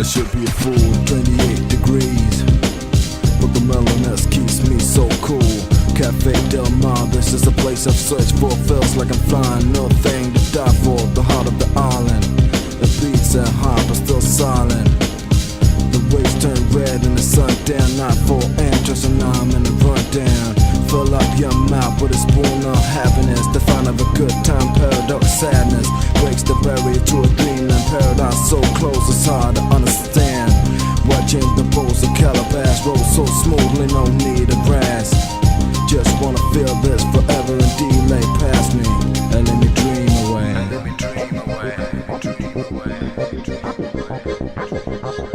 I should be a fool, 28 degrees, but the mellowness keeps me so cool. Cafe Del Mar, this is the place I've searched for. Feels like I'm flying, no thing to die for. The heart of the island, the beats are high but still silent. The waves turn red in the sundown. Nightfall enters and I'm in a rundown. Fill up your mouth with a spoon of happiness. The fun of a good time, paradox, sadness breaks the barrier to a dreamland paradise. So close it's hard to understand. Watching the bowls of calabash roll so smoothly, no need of brass. Just wanna feel this forever and delay past me and let me dream away. Let me dream away. Dream away. Dream away.